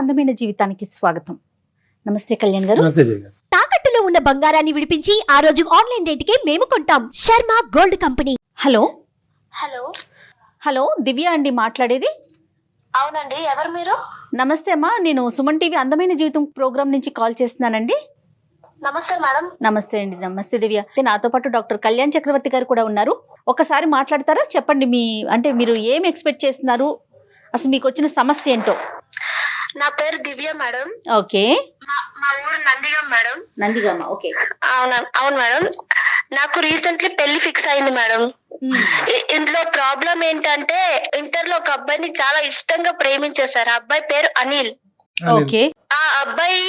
అందమైన జీవితానికి స్వాగతం. నమస్తే కళ్యాణ్ గారు. తాకట్టులో ఉన్న బంగారాన్ని విడిపించి ఆ రోజు ఆన్లైన్ రేటుకే మేము కొంటాం. Sharma gold company. Hello hello hello Divya అండి మాట్లాడేది. అవునండి, ఎవరు మీరు? నమస్తే అమ్మా, నేను సుమన్ టీవీ అందమైన జీవితం ప్రోగ్రామ్ నుంచి కాల్ చేస్తున్నానండి. నమస్తే మేడం. నమస్తే అండి. నమస్తే దివ్య. నాతో పాటు డాక్టర్ కళ్యాణ్ చక్రవర్తి గారు కూడా ఉన్నారు. ఒకసారి మాట్లాడతారా? చెప్పండి, మీరు ఏం ఎక్స్పెక్ట్ చేస్తున్నారు, అసలు మీకు వచ్చిన సమస్య ఏంటో. నా పేరు దివ్య మేడం. ఓకే. మా ఊరు నందిగం మేడం. నందిగామ. ఓకే. అవును మేడం. నాకు రీసెంట్లీ పెళ్లి ఫిక్స్ అయింది మేడం. ఇందులో ప్రాబ్లం ఏంటంటే, ఇంటర్ లో ఒక అబ్బాయిని చాలా ఇష్టంగా ప్రేమించేశారు. ఆ అబ్బాయి పేరు అనిల్. ఓకే. ఆ అబ్బాయి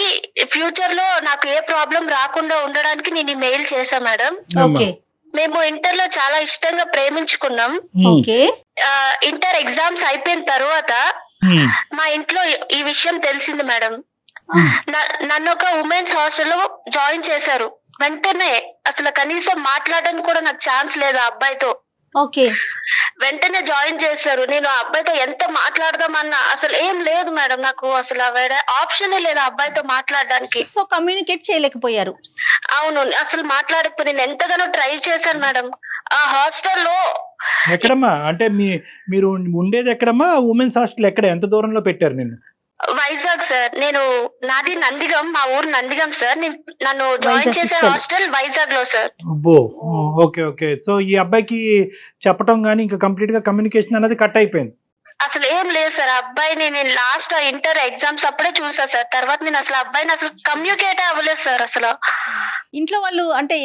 ఫ్యూచర్ లో నాకు ఏ ప్రాబ్లం రాకుండా ఉండడానికి నేను ఈ మెయిల్ చేశా మేడం. ఓకే. మేము ఇంటర్ లో చాలా ఇష్టంగా ప్రేమించుకున్నాం. ఓకే. ఇంటర్ ఎగ్జామ్స్ అయిపోయిన తర్వాత మా ఇంట్లో ఈ విషయం తెలిసింది మేడం. నన్ను ఒక ఉమెన్స్ హాస్టల్లో జాయిన్ చేశారు. వెంటనే అసలు కనీసం మాట్లాడడానికి కూడా నాకు ఛాన్స్ లేదు ఆ అబ్బాయితో. ఓకే. వెంటనే జాయిన్ చేశారు. నేను ఆ అబ్బాయితో ఎంత మాట్లాడదామన్నా అసలు ఏం లేదు మేడం. నాకు అసలు వేరే ఆప్షనే లేదు ఆ అబ్బాయితో మాట్లాడడానికి. సో కమ్యూనికేట్ చేయలేకపోయారు. అవును, అసలు మాట్లాడకపోయి నేను ఎంతగానో ట్రై చేశాను మేడం. ఆ హాస్టల్లో ఎక్కడమ్మా అంటే మీరు ఉండేది ఎక్కడమ్మా? ఉమెన్స్ హాస్టల్ ఎక్కడ, ఎంత దూరంలో పెట్టారు నిన్ను? వైజాగ్ సార్. నాది నందిగం, మా ఊరు నందిగం సార్. నన్ను జాయిన్ చేసే హాస్టల్ వైజాగ్ లో సార్. అబ్బో, ఓకే ఓకే. సో ఈ అబ్బాయికి చెప్పడం గానీ ఇంకా కంప్లీట్ గా కమ్యూనికేషన్ అనేది కట్ అయిపోయింది. అసలు ఏం లేదు సార్. ఆ అబ్బాయిని నేను లాస్ట్ ఇంటర్ ఎగ్జామ్స్ అప్పుడే చూసా సార్. తర్వాత నేను అసలు అబ్బాయిని అసలు కమ్యూనికేట్ అవ్వలేదు సార్. అసలు ఇంట్లో వాళ్ళు అంటే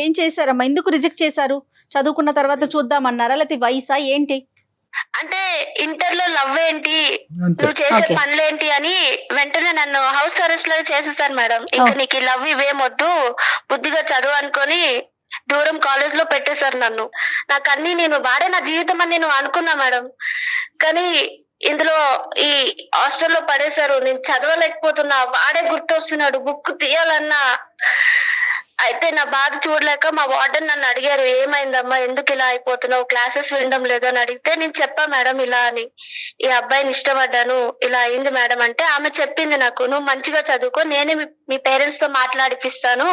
ఏం చేశారమ్మా? ఎందుకు రిజెక్ట్ చేశారు? చదువుకున్న తర్వాత చూద్దామన్నారా, లేకపోతే వయసా ఏంటి? అంటే ఇంటర్ లో లవ్ ఏంటి, నువ్వు చేసే పనులేంటి అని వెంటనే నన్ను హౌస్ అరెస్ట్ లాగా చేసేసారు మేడం. ఇంకా నీకు ఈ లవ్ ఇవేమొద్దు, బుద్ధిగా చదువు అనుకొని దూరం కాలేజ్ లో పెట్టేశారు నన్ను. నాకు అన్ని నేను వాడే నా జీవితం అని నేను అనుకున్నా మేడం. కానీ ఇందులో ఈ హాస్టల్లో పడేశారు. నేను చదవలేకపోతున్నా, వాడే గుర్తొస్తున్నాడు. బుక్ తీయాలన్నా. అయితే నా బాధ చూడలేక మా వార్డెన్ నన్ను అడిగారు, ఏమైందమ్మా, ఎందుకు ఇలా అయిపోతున్నావు, క్లాసెస్ వినడం లేదు అని అడిగితే నేను చెప్పా మేడం ఇలా అని. ఈ అబ్బాయిని ఇష్టపడ్డాను, ఇలా అయింది మేడం అంటే ఆమె చెప్పింది నాకు, నువ్వు మంచిగా చదువుకో, నేనే మీ పేరెంట్స్ తో మాట్లాడిపిస్తాను,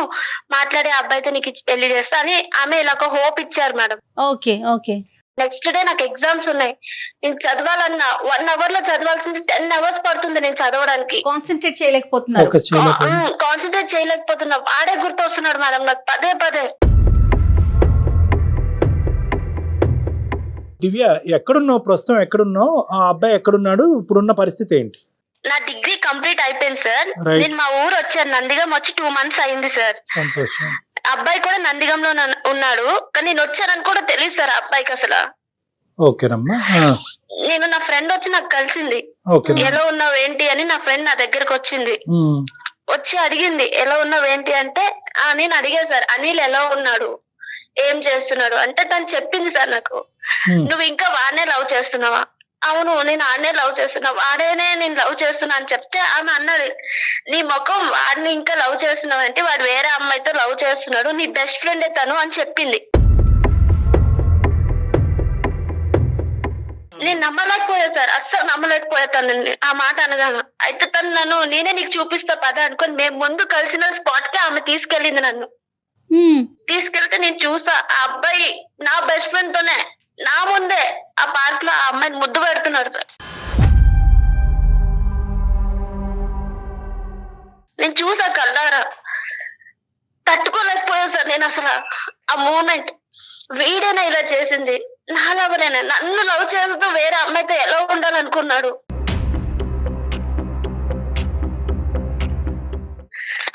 మాట్లాడి ఆ అబ్బాయితో నీకు ఇచ్చి పెళ్లి చేస్తా అని ఆమె ఇలా ఒక హోప్ ఇచ్చారు madam. Okay. Okay. Next day నాకు ఎగ్జామ్స్ ఉన్నాయి. నేను చదవాలన్నా 1 hour లో చదవాల్సింది 10 hours పడుతుంది నేను చదవడానికి. కాన్సన్ట్రేట్ చేయలేకపోతున్నారు. కాన్సన్ట్రేట్ చేయలేకపోతున్నా. వాడే గుర్తు వస్తున్నాడు మేడం నాకు పదే పదే. దివ్య, ఎక్కడున్నావు ప్రస్తుతం? ఎక్కడున్నావు? ఆ అబ్బాయి ఎక్కడున్నాడు? ఇప్పుడున్న పరిస్థితి ఏంటి? నా డిగ్రీ కంప్లీట్ అయిపోయింది సార్. నేను మా ఊరు వచ్చాను, నందిగం వచ్చి 2 months అయింది సార్. సంతోషం. అబ్బాయి కూడా నందిగంలో ఉన్నాడు, కానీ నేను వచ్చానని కూడా తెలియదు సార్ ఆ అబ్బాయికి అసలు. ఓకేనమ్మా. నేను నా ఫ్రెండ్ వచ్చి నాకు కలిసింది, ఎలా ఉన్నావు ఏంటి అని. నా ఫ్రెండ్ నా దగ్గరకు వచ్చింది, వచ్చి అడిగింది ఎలా ఉన్నావు ఏంటి అంటే నేను అడిగా సార్ అనిల్ ఎలా ఉన్నాడు, ఏం చేస్తున్నాడు అంటే తను చెప్పింది సార్ నాకు, నువ్వు ఇంకా వాడినే లవ్ చేస్తున్నావా? అవును, నేను ఆడనే లవ్ చేస్తున్నా, వాడేనే నేను లవ్ చేస్తున్నా అని చెప్తే ఆమె అన్నది, నీ ముఖం వాడిని ఇంకా లవ్ చేస్తున్నావు అంటే, వాడు వేరే అమ్మాయితో లవ్ చేస్తున్నాడు, నీ బెస్ట్ ఫ్రెండే తను అని చెప్పింది. నేను నమ్మలేకపోయా సార్, అస్సలు నమ్మలేకపోయా తను ఆ మాట అనగాను. అయితే తను నేనే నీకు చూపిస్తా పద అనుకొని మేము ముందు కలిసిన స్పాట్ కి ఆమె తీసుకెళ్ళింది నన్ను. తీసుకెళ్తే నేను చూసా ఆ అబ్బాయి నా బెస్ట్ ఫ్రెండ్ తోనే నా ముందే ఆ పార్క్ లో ఆ అమ్మాయిని ముద్దు పెడుతున్నాడు సార్. నేను చూసా కల్లారా, తట్టుకోలేకపోయా సార్ నేను అసలు ఆ మూమెంట్. వీడేనా ఇలా చేసింది, నా లవరేనా, నన్ను లవ్ చేస్తూ వేరే అమ్మాయితో ఎలా ఉండాలనుకున్నాడు.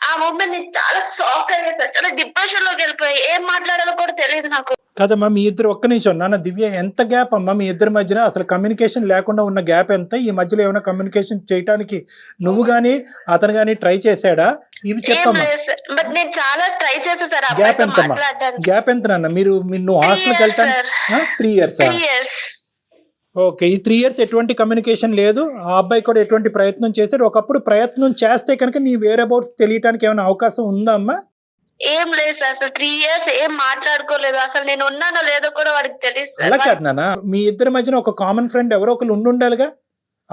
ఆ మూమెంట్ నేను చాలా షాక్ అయ్యా సార్, చాలా డిప్రెషన్ లోకి వెళ్ళిపోయి ఏం మాట్లాడాలో కూడా తెలియదు నాకు. కదమ్మా, మీ ఇద్దరు ఒక్క నిమిషం. నాన్న దివ్య, ఎంత గ్యాప్ అమ్మా మీ ఇద్దరి మధ్యన? అసలు కమ్యూనికేషన్ లేకుండా ఉన్న గ్యాప్ ఎంత? ఈ మధ్యలో ఏమైనా కమ్యూనికేషన్ చేయడానికి నువ్వు గానీ అతను గానీ ట్రై చేశాడా? ఇవి చెప్పమ్మా. నేను చాలా ట్రై చేసా సార్. గ్యాప్ ఎంతమ్మా? గ్యాప్ ఎంత నాన్న? నువ్వు హాస్టల్కి వెళ్తాను 3 years. ఓకే. ఈ 3 years ఎటువంటి కమ్యూనికేషన్ లేదు. ఆ అబ్బాయి కూడా ఎటువంటి ప్రయత్నం చేశాడు? ఒకప్పుడు ప్రయత్నం చేస్తే కనుక నీ వేరే అబౌట్స్ తెలియటానికి ఏమైనా అవకాశం ఉందా అమ్మా? ఏం లేదు సార్, అసలు 3 years ఏం మాట్లాడుకోలేదు. అసలు నేను ఉన్నానో లేదో కూడా వాడికి తెలుసు. అలా కాదు నాన్న, మీ ఇద్దరి మధ్యన ఒక కామన్ ఫ్రెండ్ ఎవరో ఒకరు ఉండాలిగా.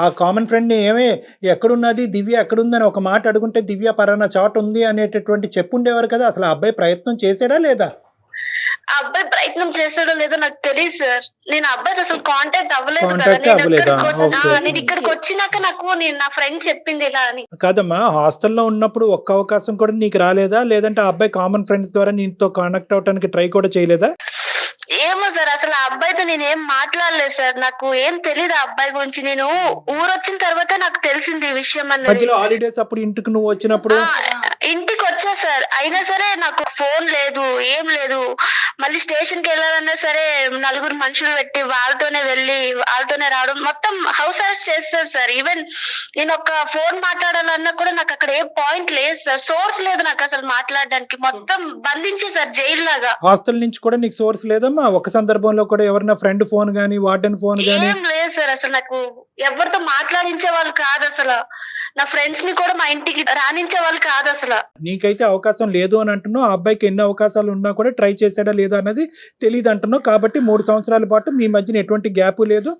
ఆ కామన్ ఫ్రెండ్ ని ఏమే ఎక్కడున్నది దివ్య ఎక్కడుందని ఒక మాట అడుగుంటే దివ్య పరానా చోట ఉంది అనేటటువంటి చెప్పుండేవారు కదా. అసలు ఆ అబ్బాయి ప్రయత్నం చేసాడా లేదా? ఆ అబ్బాయి ప్రయత్నం చేసాడో లేదో నాకు తెలియదు సార్. నేను ఆ అబ్బాయితో అసలు కాంటాక్ట్ అవ్వలేదు కదా. Contact అవ్వలేదా? Okay. నేను ఇక్కడికి వచ్చినాక నాకు నా ఫ్రెండ్ చెప్పింది ఇలా అని. కాదమ్మా, హాస్టల్లో ఉన్నప్పుడు ఒక్క అవకాశం కూడా నీకు రాలేదా? లేదంటే ఆ అబ్బాయి కామన్ ఫ్రెండ్స్ ద్వారా నీతో కాంటాక్ట్ అవడానికి ట్రై కూడా చేయలేదా? ఏమో సార్, అసలు ఆ అబ్బాయితో నేను ఏం మాట్లాడలేదు సార్. నాకు ఏం తెలియదు ఆ అబ్బాయి గురించి. నేను ఊరొచ్చిన తర్వాత నాకు తెలిసింది ఈ విషయం అన్నది. మధ్యలో హాలిడేస్ అప్పుడు ఇంటికి నువ్వు వచ్చినప్పుడు ఇంటికి వచ్చా సార్, అయినా సరే నాకు ఫోన్ లేదు, ఏం లేదు. మళ్ళీ స్టేషన్ కి వెళ్ళాలన్నా సరే నలుగురు మనుషులు పెట్టి వాళ్ళతోనే వెళ్ళి వాళ్ళతోనే రావడం, మొత్తం హౌస్ అరెస్ట్ చేస్తారు సార్. ఈవెన్ నేను ఒక ఫోన్ మాట్లాడాలన్నా కూడా నాకు అక్కడ ఏ పాయింట్ లేదు సార్, సోర్స్ లేదు నాకు అసలు మాట్లాడడానికి. మొత్తం బంధించేసారు జైలు లాగా. హాస్టల్ నుంచి కూడా నీకు సోర్స్ లేదమ్మా? ఒక సందర్భంలో కూడా ఎవరైనా ఫ్రెండ్ ఫోన్ గానీ వార్డెన్ ఫోన్ గానీ? ఏం లేదు సార్, అసలు నాకు ఎవరితో మాట్లాడించే వాళ్ళు కాదు అసలు. నా ఫ్రెండ్స్ ని కూడా మా ఇంటికి రానించే వాళ్ళు కాదు అసలు. నీకైతే అవకాశం లేదు అని అంటున్నావు. ఆ అబ్బాయికి ఎన్ని అవకాశాలు ఉన్నా కూడా ట్రై చేశాడా లేదా అన్నది తెలియదు అంటున్నావు. కాబట్టి 3 సంవత్సరాల పాటు మీ మధ్యన ఎటువంటి గ్యాప్ లేదు.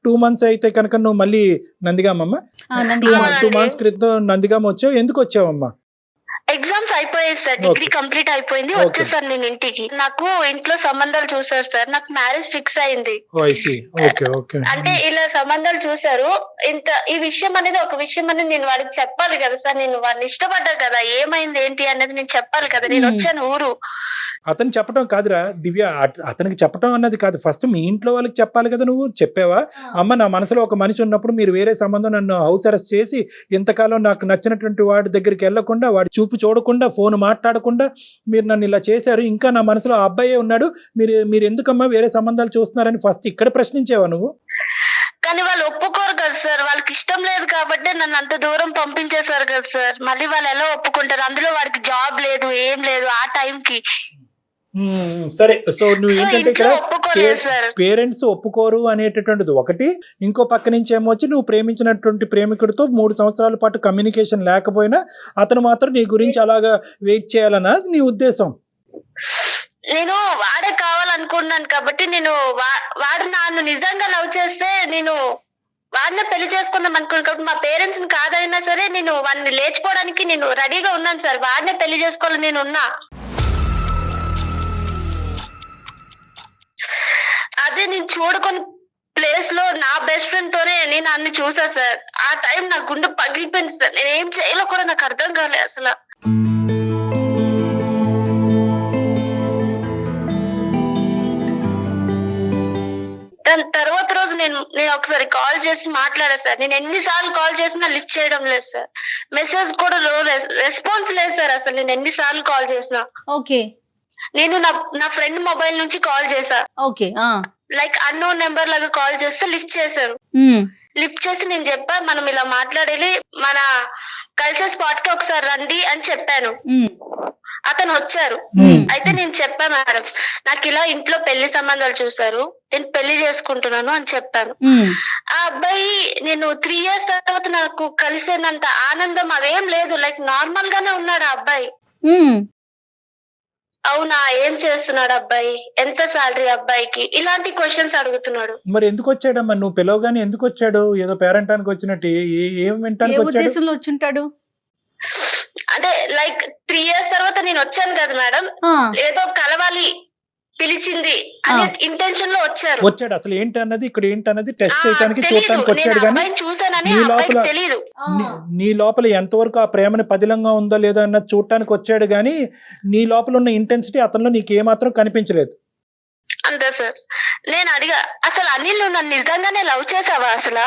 2 months అయితే కనుక నువ్వు మళ్ళీ నందిగామమ్మా 2 months క్రితం నందిగామ వచ్చావు. ఎందుకు వచ్చావమ్మా? ఎగ్జామ్స్ అయిపోయాయి సార్, డిగ్రీ కంప్లీట్ అయిపోయింది, వచ్చేసాను నేను ఇంటికి. నాకు ఇంట్లో సంబంధాలు చూసారు సార్, నాకు మ్యారేజ్ ఫిక్స్ అయింది. అంటే ఇలా సంబంధాలు చూసారు. ఇంత ఈ విషయం అనేది ఒక విషయం అనేది నేను వాడికి చెప్పాలి కదా సార్. నేను వాడిని ఇష్టపడ్డా కదా, ఏమైంది ఏంటి అనేది నేను చెప్పాలి కదా. నేను వచ్చాను ఊరు. అతను చెప్పడం కాదురా దివ్య, అతనికి చెప్పడం అన్నది కాదు. ఫస్ట్ మీ ఇంట్లో వాళ్ళకి చెప్పాలి కదా. నువ్వు చెప్పావా? అమ్మ, నా మనసులో ఒక మనిషి ఉన్నప్పుడు మీరు వేరే సంబంధం నన్ను హౌస్ అరెస్ట్ చేసి ఇంతకాలం నాకు నచ్చినటువంటి వాడి దగ్గరికి వెళ్లకుండా, వాడి చూపు చూడకుండా, ఫోన్ మాట్లాడకుండా మీరు నన్ను ఇలా చేశారు. ఇంకా నా మనసులో ఆ అబ్బాయే ఉన్నాడు, మీరు ఎందుకమ్మా వేరే సంబంధాలు చూస్తున్నారని ఫస్ట్ ఇక్కడ ప్రశ్నించేవా నువ్వు? కానీ వాళ్ళు ఒప్పుకోరు కదా సార్, వాళ్ళకి ఇష్టం లేదు కాబట్టి నన్ను అంత దూరం పంపించేశారు కదా సార్. మళ్ళీ వాళ్ళు ఎలా ఒప్పుకుంటారు? అందులో వాడికి జాబ్ లేదు, ఏం లేదు ఆ టైంకి. సరే, సో నువ్వు ఏంటంటే ఇక్కడ ఒప్పుకోలేదు సార్. పేరెంట్స్ ఒప్పుకోరు అనేటటువంటిది ఒకటి. ఇంకో పక్క నుంచి ఏమో వచ్చి నువ్వు ప్రేమించినటువంటి ప్రేమికుడితో 3 సంవత్సరాల పాటు కమ్యూనికేషన్ లేకపోయినా అతను మాత్రం నీ గురించి అలాగా వెయిట్ చేయాలన్నా నీ ఉద్దేశం? నేను వాడే కావాలనుకున్నాను కాబట్టి నేను వాడు నన్ను నిజంగా లవ్ చేస్తే నేను వాడినే పెళ్లి చేసుకుందాం అనుకున్నాను. కాబట్టి మా పేరెంట్స్ ని కాదైనా సరే నేను వాడిని లేచిపోవడానికి నేను రెడీగా ఉన్నాను సార్. వాడినే పెళ్లి చేసుకోవాలని నేను ఉన్నా. అదే నేను చూడుకొని ప్లేస్ లో నా బెస్ట్ ఫ్రెండ్ తోనే నేను అన్ని చూసా సార్. ఆ టైం నా గుండె పగిలిపోయింది సార్. నేను ఏం చేయాలో కూడా నాకు అర్థం కాలేదు అసలు. దాని తర్వాత రోజు నేను ఒకసారి కాల్ చేసి మాట్లాడా సార్. నేను ఎన్నిసార్లు కాల్ చేసినా లిఫ్ట్ చేయడం లేదు సార్. మెసేజ్ కూడా రెస్పాన్స్ లేదు సార్. అసలు నేను ఎన్నిసార్లు కాల్ చేసినా. ఓకే, నేను నా ఫ్రెండ్ మొబైల్ నుంచి కాల్ చేసా. ఓకే, లైక్ అన్నోన్ నెంబర్ లాగా కాల్ చేస్తే లిఫ్ట్ చేశారు. లిఫ్ట్ చేసి నేను చెప్పా, మనం ఇలా మాట్లాడాలి, మన కలిసే స్పాట్ కి ఒకసారి రండి అని చెప్పాను. అతను వచ్చారు. అయితే నేను చెప్పా, మేడం నాకు ఇలా ఇంట్లో పెళ్లి సంబంధాలు చూసారు, నేను పెళ్లి చేసుకుంటున్నాను అని చెప్పాను. ఆ అబ్బాయి నేను 3 years తర్వాత నాకు కలిసేంత ఆనందం అవేం లేదు. లైక్ నార్మల్ గానే ఉన్నాడు ఆ అబ్బాయి. అవునా, ఏం చేస్తున్నాడు అబ్బాయి, ఎంత సాలరీ అబ్బాయికి, ఇలాంటి క్వశ్చన్స్ అడుగుతున్నాడు. మరి ఎందుకు వచ్చాడమ్మా? నువ్వు పిలవగానే ఎందుకు వచ్చాడు? ఏదో పేరెంటానికి వచ్చినట్టు ఏం వింటానికి వచ్చాడు? అంటే లైక్ 3 years తర్వాత నేను వచ్చాను కదా మేడం, ఏదో కలవాలి పిలిచింది అనే ఇంటెన్షన్ లో వచ్చాడు. అసలు ఏంటి అన్నది ఇక్కడ ఏంటి అన్నది టెస్ట్ చేయడానికి చూడటానికి వచ్చాడు. కానీ నీ లోపల ఎంతవరకు ఆ ప్రేమని పదిలంగా ఉందో లేదో అన్నది చూడటానికి వచ్చాడు. కానీ నీ లోపల ఉన్న ఇంటెన్సిటీ అతనిలో నీకు ఏమాత్రం కనిపించలేదు. అంతే సార్. నేను అడిగా, అసలు అనిల్ నువ్వు నన్ను నిజంగానే లవ్ చేసావా? అసలు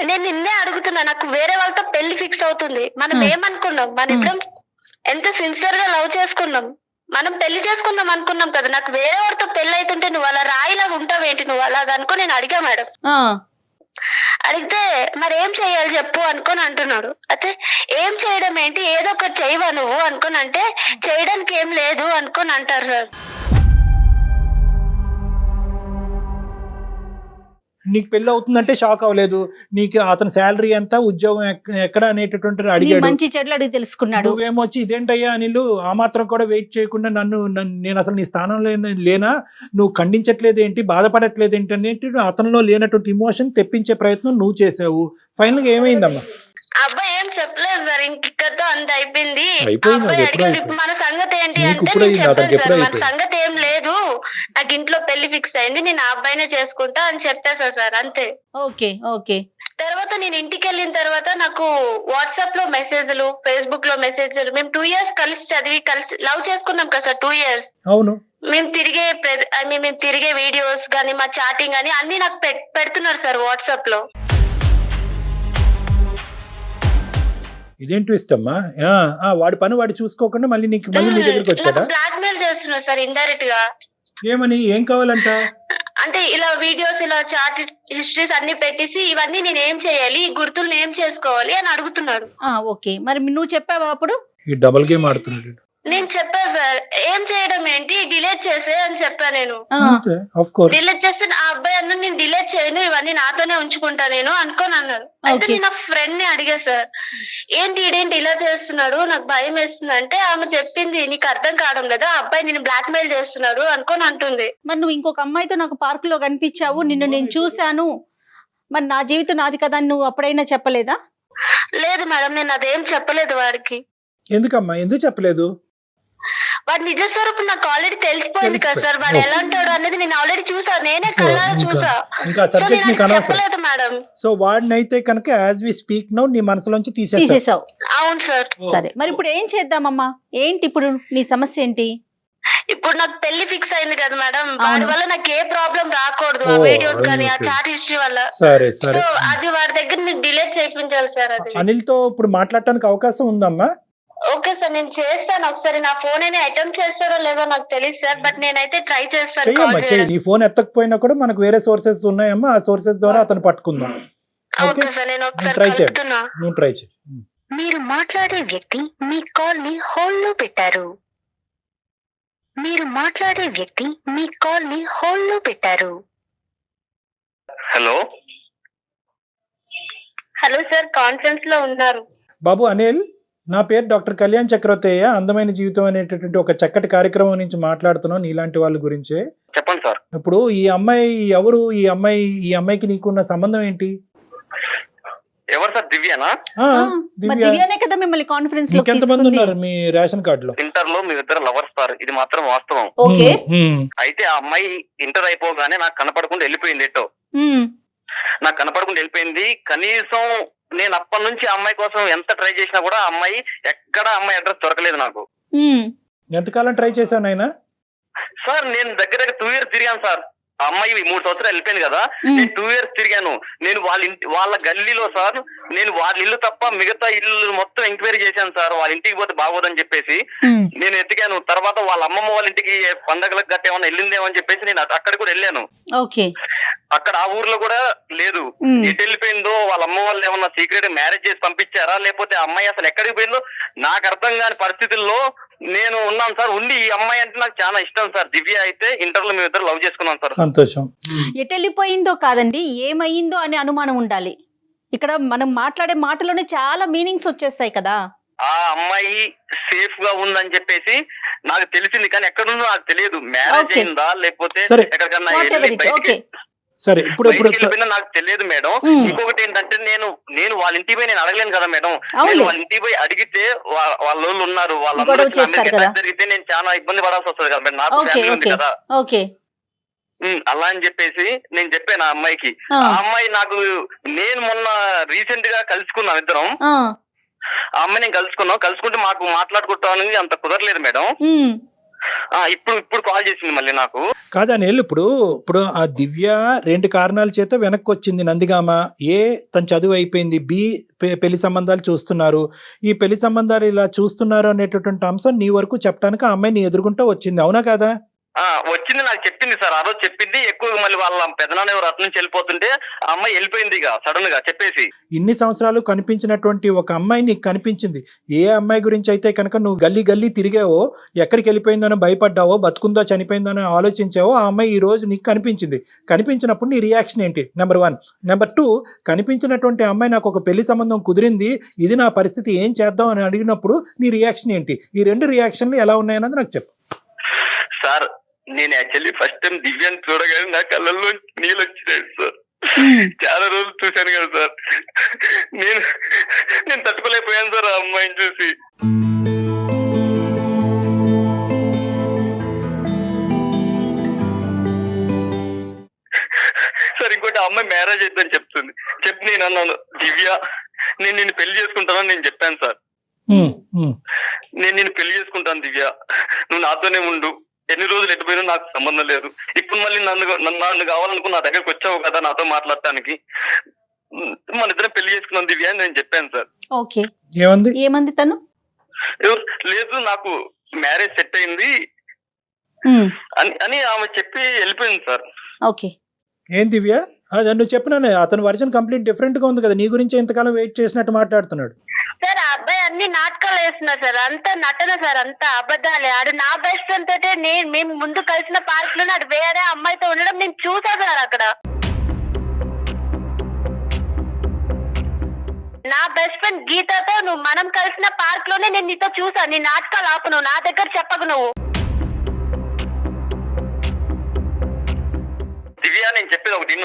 నేను నిన్నే అడుగుతున్నా. నాకు వేరే వాళ్ళతో పెళ్లి ఫిక్స్ అవుతుంది. మనం ఏమనుకున్నాం? మన ఇద్దరం ఎంత సిన్సియర్ గా లవ్ చేసుకున్నాం, మనం పెళ్లి చేసుకుందాం అనుకున్నాం కదా. నాకు వేరే వాడితో పెళ్లి అవుతుంటే నువ్వు అలా రాయిలాగా ఉంటావేంటి, నువ్వు అలాగా అనుకో నేను అడిగా మేడం. అడిగితే మరి ఏం చెయ్యాలి చెప్పు అనుకొని అంటున్నాడు. అయితే ఏం చేయడం ఏంటి, ఏదో ఒకటి చేయవా నువ్వు అనుకొని అంటే చేయడానికి ఏం లేదు అనుకొని అంటారు సార్. నీకు పెళ్లి అవుతుందంటే షాక్ అవ్వలేదు, నీకు అతని శాలరీ ఎంత, ఉద్యోగం ఎక్కడ అనేటటువంటి నీ అడిగాడు. మంచి చెడ్లు అడిగి తెలుసుకున్నాడు. నువ్వేమొచ్చి ఇదేంటయ్యా అనిలు ఆ మాత్రం కూడా వెయిట్ చేయకుండా నేను అసలు నీ స్థానంలో లేనా, నువ్వు ఖండించట్లేదు ఏంటి, బాధపడట్లేదు ఏంటి అనేది అతనిలో లేనటువంటి ఇమోషన్ తెప్పించే ప్రయత్నం నువ్వు చేసావు. ఫైనల్ గా ఏమైందమ్మా? అబ్బాయి ఏం చెప్పలేదు సార్, ఇంకతో అంత అయిపోయింది. అయిపోయింది, అబ్బాయి అది ఎప్పుడో అడిగారు అయిపోయింది. మన సంగతి ఏంటి నీకు అంటే ఇప్పుడు నేను అయింది, చెప్పాను అతనికి సార్ ఎప్పుడో మన అయిపోయింది. సంగతి ఏం లేదు, నాకు ఇంట్లో పెళ్లి ఫిక్స్ అయింది, నేను ఆ అబ్బాయినే చేసుకుంటా అని చెప్పేసా సార్, అంతే. Okay okay. తర్వాత నేను ఇంటికి వెళ్ళిన తర్వాత నాకు వాట్సాప్ లో మెసేజ్లు, ఫేస్బుక్ లో మెసేజ్లు, మేము 2 years కలిసి చదివి కలిసి లవ్ చేసుకున్నాం కదా సార్, 2 years. అవును. మేము తిరిగే వీడియోస్ గానీ మా చాటింగ్ గానీ అన్ని నాకు పెడుతున్నారు సార్ వాట్సాప్ లో. ఇదేం ట్విస్ట్ అమ్మా? వాడి పని వాడు చూసుకోకుండా మళ్ళీ నీ దగ్గరికి వచ్చాడా? బ్లాక్ మెయిల్ చేస్తున్నారు సార్ ఇండైరెక్ట్ గా. ఏమని, ఏం కావాలంట? అంటే ఇలా వీడియోస్, ఇలా చాట్ హిస్టరీస్ అన్ని పెట్టేసి ఇవన్నీ నేను ఏం చేయాలి, ఈ గుర్తులు ఏం చేసుకోవాలి అని అడుగుతున్నాడు. ఓకే, మరి నువ్వు చెప్పావా అప్పుడు? ఈ డబుల్ గేమ్ ఆడుతున్నాడు. నేను చెప్పా సార్, ఏం చేయడం ఏంటి, డిలీట్ చేసే అని చెప్పా. నేను డిలీట్ చేస్తే ఆ అబ్బాయి అన్న నేను డిలీట్ చేయను, ఇవన్నీ నాతోనే ఉంచుకుంటా నేను అనుకోని అన్నాడు. అయితే నేను నా ఫ్రెండ్ ని అడిగా సార్, ఇదేంటి ఇలా చేస్తున్నాడు, నాకు భయం వేస్తుంది అంటే ఆమె చెప్పింది, నీకు అర్థం కావడం లేదా, ఆ అబ్బాయి నేను బ్లాక్ మెయిల్ చేస్తున్నాడు అనుకోని అంటుంది. మరి నువ్వు ఇంకొక అమ్మాయితో నాకు పార్క్ లో కనిపించావు, నిన్ను నేను చూశాను, మరి నా జీవితం నాది కదా అని నువ్వు అప్పుడైనా చెప్పలేదా? లేదు మేడం, నేను అదేం చెప్పలేదు వాడికి. ఎందుకమ్మా, ఎందుకు చెప్పలేదు? వాడి నిజ స్వరూపం నాకు ఆల్రెడీ తెలిసిపోయింది కదా సార్, వాడు ఎలా ఉంటాడు అనేది నేను ఆల్రెడీ చూసా, నేనే కళ్ళారా చూసా. సో నేను చెప్పలేదు మేడం. సో వాడినైతే కనుక యాజ్ వి స్పీక్ నౌ నీ మనసులోంచి తీసేసావు. అవును సార్. సరే, మరి ఇప్పుడు ఏం చేద్దామమ్మా, ఏంటి ఇప్పుడు నీ సమస్య ఏంటి? ఇప్పుడు నాకు పెళ్లి ఫిక్స్ అయింది కదా మేడం, వాడి వల్ల నాకు ఏ ప్రాబ్లం రాకూడదు, ఆ వీడియోస్ కానీ ఆ చాట్ హిస్టరీ వల్ల. సరే సరే, సో అది వాడి దగ్గర నేను డిలీట్ చేయించాలి సార్. అది అనిల్ తో ఇప్పుడు మాట్లాడటానికి అవకాశం ఉందమ్మా? ఓకే సార్, నేను చేస్తాను. ఒకసారి నా ఫోన్ అయినా అటెంప్ట్ చేస్తారో లేదో నాకు తెలియదు సార్, బట్ నేనైతే ట్రై చేస్తాను. నీ ఫోన్ ఎత్తకపోయినా కూడా మనకు వేరే సోర్సెస్ ఉన్నాయమ్మా, ఆ సోర్సెస్ ద్వారా అతను పట్టుకుందాం. ఓకే సార్, నేను ఒకసారి ట్రై చేయి, కలుపుతున్నా. నువ్వు ట్రై చేయి. మీరు మాట్లాడే వ్యక్తి మీ కాల్ ని హోల్డ్ లో పెట్టారు. మీరు మాట్లాడే వ్యక్తి మీ కాల్ ని హోల్డ్ లో పెట్టారు. హలో సార్, కాన్ఫరెన్స్ లో ఉన్నారు. బాబు అనిల్, నా పేరు డాక్టర్ కళ్యాణ్ చక్రవర్తయ్య. అందమైన జీవితం అనేటటువంటి ఒక చక్కటి కార్యక్రమం నుంచి మాట్లాడుతున్నాను నీలాంటి వాళ్ళ గురించే. చెప్పండి సార్. ఇప్పుడు ఈ అమ్మాయి ఎవరు? ఈ అమ్మాయికి నీకున్న సంబంధం ఏంటి? ఎవరు సార్? దివ్యానా? దివ్యానే కదా మిమ్మల్ని కాన్ఫరెన్స్ లో ఎంతమంది ఉన్నారు మీ రేషన్ కార్డులో? ఇంటర్ లో మీరిద్దరు లవర్స్ సార్, ఇది మాత్రం వాస్తవం. ఓకే. అయితే ఆ అమ్మాయి ఇంటర్ అయిపోగానే నాకు కనపడకుండా వెళ్ళిపోయింది. ఎటో నాకు కనపడకుండా వెళ్ళిపోయింది. కనీసం నేను అప్పటి నుంచి ఆ అమ్మాయి కోసం ఎంత ట్రై చేసినా కూడా ఆ అమ్మాయి ఎక్కడ అమ్మాయి అడ్రస్ దొరకలేదు నాకు. ఎంతకాలం ట్రై చేశావు నాయనా? సార్ నేను దగ్గర 2 years తిరిగాను సార్. ఆ అమ్మాయి 3 సంవత్సరాలు వెళ్ళిపోయింది కదా, నేను 2 years తిరిగాను. నేను వాళ్ళ గల్లీలో సార్, నేను వాళ్ళ ఇల్లు తప్ప మిగతా ఇల్లు మొత్తం ఎంక్వైరీ చేశాను సార్. వాళ్ళ ఇంటికి పోతే బాగోదని చెప్పేసి నేను ఎతికాను. తర్వాత వాళ్ళ అమ్మమ్మ వాళ్ళ ఇంటికి పండగలకు గట్ట ఏమన్నా వెళ్ళిందేమో అని చెప్పేసి నేను అక్కడికి కూడా వెళ్ళాను. అక్కడ ఆ ఊర్లో కూడా లేదు. ఎటు వెళ్ళిపోయిందో, వాళ్ళ అమ్మ వాళ్ళు ఏమన్నా సీక్రెట్ మ్యారేజ్ చేసి పంపించారా, లేకపోతే అమ్మాయి అసలు ఎక్కడికి పోయిందో నాకు అర్థం కాని పరిస్థితుల్లో నేను ఉన్నాను సార్. ఉండి ఈ అమ్మాయి అంటే నాకు చాలా ఇష్టం సార్. దివ్య అయితే ఇంటర్ లో మేమిద్దరు లవ్ చేసుకున్నాం సార్. సంతోషం. ఎటు వెళ్ళిపోయిందో కాదండి, ఏమయ్యిందో అనే అనుమానం ఉండాలి. ఇక్కడ మనం మాట్లాడే మాటలోనే చాలా మీనింగ్స్ వచ్చేస్తాయి కదా. ఆ అమ్మాయి సేఫ్ గా ఉందని చెప్పేసి నాకు తెలిసింది, కానీ ఎక్కడుందో నాకు తెలియదు. మ్యారేజ్ అయిందా లేకపోతే ఎక్కడికన్నా సరే, ఇప్పుడు నాకు తెలియదు మేడం. ఇంకొకటి ఏంటంటే నేను వాళ్ళ ఇంటికి పోయి నేను అడగలేను కదా మేడం. నేను వాళ్ళ ఇంటికి పోయి అడిగితే వాళ్ళ ఉన్నారు, వాళ్ళందరూ జరిగితే నేను చాలా ఇబ్బంది పడాల్సి వస్తుంది కదా మేడం. నాకు ఫ్యామిలీ ఉంది కదా. అలా అని చెప్పేసి నేను చెప్పాను ఆ అమ్మాయికి. ఆ అమ్మాయి నాకు, నేను మొన్న రీసెంట్ గా కలుసుకున్నాం ఇద్దరం. ఆ అమ్మాయి నేను కలుసుకుంటే మాకు మాట్లాడుకుంటామని అంత కుదరలేదు మేడం. ఇప్పుడు కాల్ చేసింది మళ్ళీ నాకు. కాదని ఇప్పుడు ఆ దివ్య 2 కారణాల చేత వెనక్కి వచ్చింది నందిగామ. తన చదువు అయిపోయింది, బి పెళ్లి సంబంధాలు చూస్తున్నారు. ఈ పెళ్లి సంబంధాలు ఇలా చూస్తున్నారు అనేటటువంటి అంశం నీ వరకు చెప్పడానికి ఆ అమ్మాయి నీ ఎదుర్కొంటూ వచ్చింది, అవునా కదా? వచ్చింది నాకు చెప్పింది సార్, ఆ రోజు చెప్పింది. ఎక్కువగా మళ్ళీ వాళ్ళ పెదనాన్న ఎవరు అటు నుంచి వెళ్ళిపోతుంటే ఆ అమ్మాయి వెళ్ళిపోయింది ఇక సడన్ గా చెప్పేసి. ఇన్ని సంవత్సరాలు కనిపించినటువంటి ఒక అమ్మాయి నీకు కనిపించింది. ఏ అమ్మాయి గురించి అయితే కనుక నువ్వు గల్లీ గల్లీ తిరిగావో, ఎక్కడికి వెళ్ళిపోయిందనో భయపడ్డావో, బతుకుందో చనిపోయిందో ఆలోచించావో, ఆ అమ్మాయి ఈ రోజు నీకు కనిపించింది. కనిపించినప్పుడు నీ రియాక్షన్ ఏంటి? నెంబర్ 1. నెంబర్ 2, కనిపించినటువంటి అమ్మాయి నాకు ఒక పెళ్లి సంబంధం కుదిరింది, ఇది నా పరిస్థితి, ఏం చేద్దాం అని అడిగినప్పుడు నీ రియాక్షన్ ఏంటి? ఈ 2 రియాక్షన్లు ఎలా ఉన్నాయన్నది నాకు చెప్పు. సార్ నేను యాక్చువల్లీ ఫస్ట్ టైం దివ్యాన్ని చూడగానే నా కళ్ళల్లో నీళ్ళు వచ్చినాయి సార్. చాలా రోజులు చూశాను కదా సార్, నేను తట్టుకోలేకపోయాను సార్ ఆ అమ్మాయిని చూసి. సార్ ఇంకోటి, ఆ అమ్మాయి మ్యారేజ్ అయిద్దని చెప్తుంది. చెప్పి నేను అన్నాను, దివ్య నేను నిన్ను పెళ్లి చేసుకుంటానని నేను చెప్పాను సార్. నేను నిన్ను పెళ్లి చేసుకుంటాను దివ్య, నువ్వు నాతోనే ఉండు, ఎన్ని రోజులు ఎటుపోయినా నాకు సంబంధం లేదు. ఇప్పుడు మళ్ళీ నన్ను కావాలనుకుని నా దగ్గరకు వచ్చావు కదా నాతో మాట్లాడటానికి, మన ఇద్దరం పెళ్లి చేసుకున్నాం దివ్య అని నేను చెప్పాను సార్. ఓకే, ఏమంది తను? లేదు నాకు మ్యారేజ్ సెట్ అయింది అని ఆమె చెప్పి వెళ్ళిపోయింది సార్. ఓకే, ఏం దివ్య నువ్వు చెప్పినానే, అతని వర్జన్ కంప్లీట్ డిఫరెంట్ గా ఉంది కదా, నీ గురించి ఎంతకాలం వెయిట్ చేసినట్టు మాట్లాడుతున్నాడు. సార్ ఆ అబ్బాయి అన్ని నాటకాలు వేస్తున్నారు సార్, అంతా నటన సార్, అంతా అబద్ధాలే. ఆడు నా బెస్ట్ ఫ్రెండ్ తోటే మేము ముందు కలిసిన పార్క్ లో ఆడు వేరే అమ్మాయితో ఉండడం నేను చూసా సార్. అక్కడ నా బెస్ట్ ఫ్రెండ్ గీతతో మనం కలిసిన పార్క్ లోనే నేను నీతో చూసా. నీ నాటకాలు ఆపు, నువ్వు నా దగ్గర చెప్పకు. దివ్య నేను చెప్పేది ఒకటి